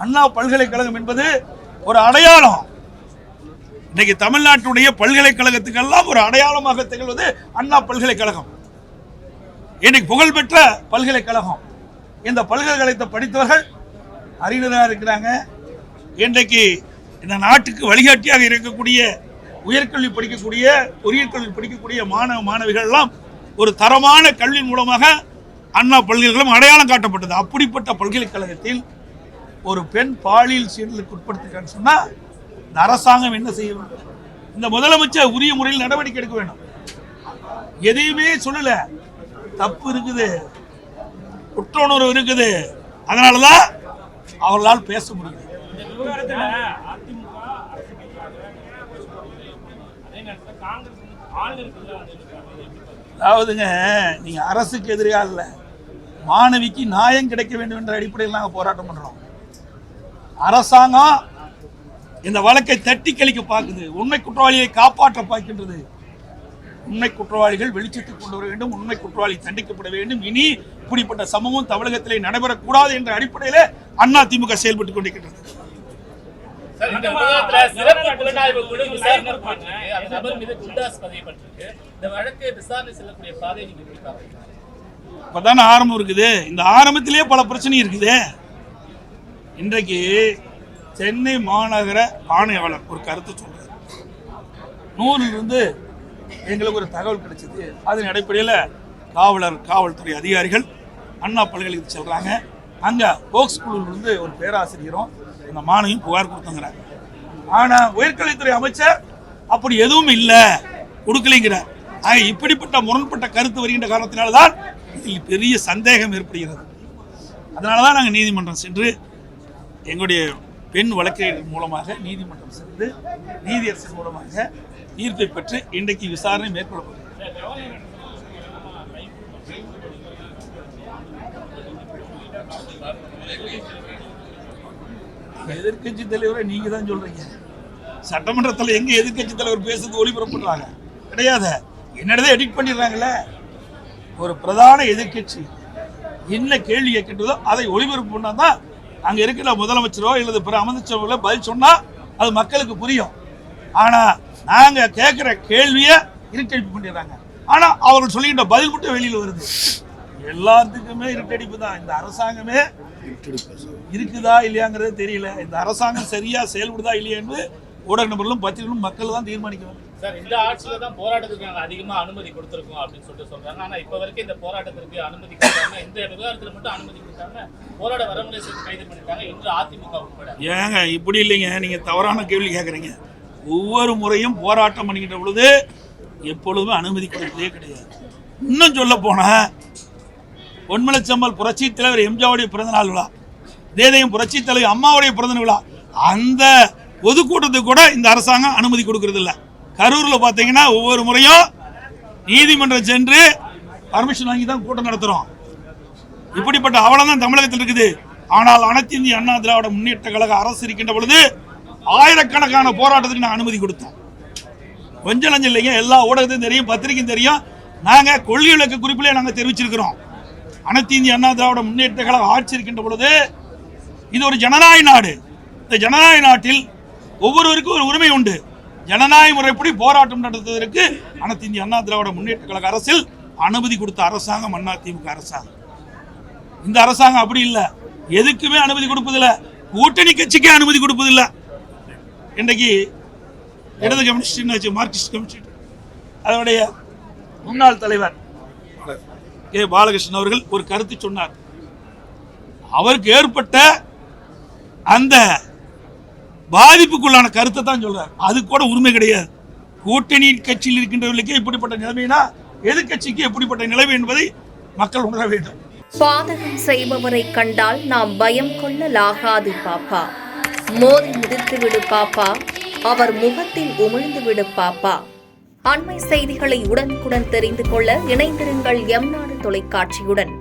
அண்ணா பல்கலைக்கழகம் என்பது ஒரு அடையாளம். இன்னைக்கு தமிழ்நாட்டுடைய பல்கலைக்கழகத்துக்கெல்லாம் ஒரு அடையாளமாக திகழ்வது அண்ணா பல்கலைக்கழகம். இன்னைக்கு புகழ்பெற்ற பல்கலைக்கழகம். இந்த பல்கலைக்கழகத்தை படித்தவர்கள் அறிஞராக இருக்கிறாங்க. இன்றைக்கு இந்த நாட்டுக்கு வழிகாட்டியாக இருக்கக்கூடிய உயர்கல்வி படிக்கக்கூடிய பொறியியல் கல்வி படிக்கக்கூடிய மாணவ மாணவிகள் எல்லாம் ஒரு தரமான கல்வி மூலமாக அண்ணா பல்கலைக்கழகம் அடையாளம் காட்டப்பட்டது. அப்படிப்பட்ட பல்கலைக்கழகத்தில் ஒரு பெண் பாலியல் சீண்டலுக்கு உட்படுத்திருக்கான்னு சொன்னா இந்த அரசாங்கம் என்ன செய்ய வேண்டும்? இந்த முதலமைச்சர் உரிய முறையில் நடவடிக்கை எடுக்க வேண்டும். எதையுமே சொல்லல. தப்பு இருக்குது, குற்ற உணர்வு இருக்குது, அதனாலதான் அவர்களால் பேச முடியும். அதாவதுங்க, நீங்க அரசுக்கு எதிராக இல்ல, மாணவிக்கு நியாயம் கிடைக்க வேண்டும் என்ற அடிப்படையில் நாங்கள் போராட்டம் பண்றோம். அரசாங்கம் இந்த வழக்கை தட்டி கழிக்க பார்க்குது, உண்மை குற்றவாளியை காப்பாற்ற பார்க்கின்றது. உண்மை குற்றவாளிகள் வெளிச்சத்துக்கு கொண்டு வர வேண்டும், உண்மை குற்றவாளி தண்டிக்கப்பட வேண்டும். இனி இப்படிப்பட்ட சம்பவம் தமிழகத்திலே நடைபெறக்கூடாது என்ற அடிப்படையில் அதிமுக செயல்பட்டுக் கொண்டிருக்கிறது. இப்பதான ஆரம்பம் இருக்குது. இந்த ஆரம்பத்திலேயே பல பிரச்சனை இருக்குது. இன்றைக்கு சென்னை மாநகர ஆணையாளர் ஒரு கருத்து சொல்றாரு. 100 எங்களுக்கு ஒரு தகவல் கிடைச்சது. அதன் அடிப்படையில் காவல்துறை அதிகாரிகள் அண்ணா பல்கலைக்கழகத்துக்கு செல்றாங்க. அங்க போக்ஸ் குழுவிலிருந்து ஒரு பேராசிரியரும் அந்த மாணவியும் புகார் கொடுத்துங்கிறாங்க. ஆனா உயர்கல்வித்துறை அமைச்சர் அப்படி எதுவும் இல்லை, கொடுக்கலைங்கிறார். இப்படிப்பட்ட முரண்பட்ட கருத்து வருகின்ற காரணத்தினால்தான் இதில் பெரிய சந்தேகம் ஏற்படுகிறது. அதனாலதான் நாங்கள் நீதிமன்றம் சென்று எங்களுடைய பெண் வழக்கறிஞர் மூலமாக நீதிமன்றம் சென்று நீதியரசர் மூலமாக தீர்ப்பை பெற்று இன்றைக்கு விசாரணை மேற்கொள்ளப்பட்டது. எதிர்கட்சி தலைவரை நீங்க தான் சொல்றீங்க. சட்டமன்றத்தில் எங்க எதிர்கட்சி தலைவர் பேசுறது ஒளிபரப்புறாங்க கிடையாது, என்னடதான் எடிட் பண்ணிடுறாங்கல்ல. ஒரு பிரதான எதிர்கட்சி என்ன கேள்வி கேட்கின்றதோ அதை ஒளிபரப்பு பண்ணாதான் அங்க இருக்கிற முதலமைச்சரோ அல்லது பிற அமைச்சரோ பதில் சொன்னா அது மக்களுக்கு புரியும். ஆனா நாங்க கேட்கிற கேள்வியை இருட்டடிப்பு பண்ணிடுறாங்க. ஆனா அவர்கள் சொல்லிக்கின்ற பதில் மட்டும் வெளியில் வருது. எல்லாத்துக்குமே இருட்டடிப்பு தான். இந்த அரசாங்கமே இருக்குதா இல்லையாங்கிறது தெரியல. இந்த அரசாங்கம் சரியா செயல்படுதா இல்லையா என்று ஊடக நபர்களும் பத்திரிகைகளும் மக்கள் தான் தீர்மானிக்கணும். சார், இந்த ஆட்சியில தான் போராட்டத்துக்கு நாங்கள் அதிகமாக அனுமதி கொடுத்துருக்கோம் அப்படின்னு சொல்றாங்க. ஆனா இப்ப வரைக்கும் இந்த போராட்டத்திற்கு அனுமதி கொடுத்தாங்க. இந்த விவகாரத்துல மட்டும் அனுமதி கொடுத்தாங்க. போராட வரமுறை கைது பண்ணிட்டாங்க. இன்று அதிமுக உட்பட. ஏங்க இப்படி இல்லைங்க, நீங்க தவறான கேள்வி கேட்குறீங்க. ஒவ்வொரு முறையும் போராட்டம் பண்ணிக்கிட்ட பொழுது எப்பொழுதுமே அனுமதி கொடுத்ததே கிடையாது. இன்னும் சொல்ல போனா பொன்மலைச்சம்பல் புரட்சி தலைவர் எம்ஜிஆருடைய பிறந்தநாள் விழா, தேதையும் புரட்சி தலைவர் அம்மாவுடைய பிறந்த விழா, அந்த பொதுக்கூட்டத்துக்கு கூட இந்த அரசாங்கம் அனுமதி கொடுக்கறது இல்லை. கரூர்ல பாத்தீங்கன்னா ஒவ்வொரு முறையும் நீதிமன்றம் சென்று பர்மிஷன் வாங்கி தான் கூட்டம் நடத்துறோம். இப்படிப்பட்ட அவலம்தான் தமிழகத்தில் இருக்குது. ஆனால் அனைத்து இந்திய அண்ணா திராவிட முன்னேற்ற கழக அரசு இருக்கின்ற பொழுது ஆயிரக்கணக்கான போராட்டத்துக்கு நான் அனுமதி கொடுத்தோம். கொஞ்சம் லஞ்சம் இல்லைங்க, எல்லா ஊடகத்தையும் தெரியும், பத்திரிகையும் தெரியும். நாங்க கொள்கை விளக்க குறிப்பிலே நாங்கள் தெரிவிச்சிருக்கிறோம். அனைத்து இந்திய அண்ணா திராவிட முன்னேற்ற கழக ஆட்சி இருக்கின்ற பொழுது இது ஒரு ஜனநாயக நாடு. இந்த ஜனநாயக நாட்டில் ஒவ்வொருவருக்கும் ஒரு உரிமை உண்டு. ஜனநாயக முறைப்படி போராட்டம் நடத்துவதற்கு அனைத்து இந்திய அண்ணா திராவிட முன்னேற்ற கழக அரசில் அனுமதி கொடுத்த அரசாங்கம் அதிமுக அரசாங்கம். இந்த அரசாங்கம் அப்படி இல்லை, எதுக்குமே அனுமதி கொடுப்பதில்லை. கூட்டணி கட்சிக்கே அனுமதி கொடுப்பதில்லை. இன்றைக்கு இடது கம்யூனிஸ்ட் மார்க்சிஸ்ட் கம்யூனிஸ்ட் அதனுடைய முன்னாள் தலைவர் கே பாலகிருஷ்ணன் அவர்கள் ஒரு கருத்து சொன்னார். அவருக்கு ஏற்பட்ட அந்த பாதிப்புக்குள்ளான கருத்தை தான் சொல்றார். அது கூட உரிமை கிடையாது. கூட்டணி கட்சியில் இருக்கின்றவர்களுக்கு இப்படிப்பட்ட நிலைமைனா எதிர்கட்சிக்கு எப்படிப்பட்ட நிலைமை என்பதை மக்கள் உணர வேண்டும். பாதகம் செய்பவரை கண்டால் நாம் பயம் கொள்ளலாகாது பாப்பா. மோதி மிதித்து விடு பாப்பா, அவர் முகத்தில் உமிழ்ந்து விடு பாப்பா. அண்மை செய்திகளை உடனுக்குடன் தெரிந்து கொள்ள இணைந்திருங்கள் எம் நாடு தொலைக்காட்சியுடன்.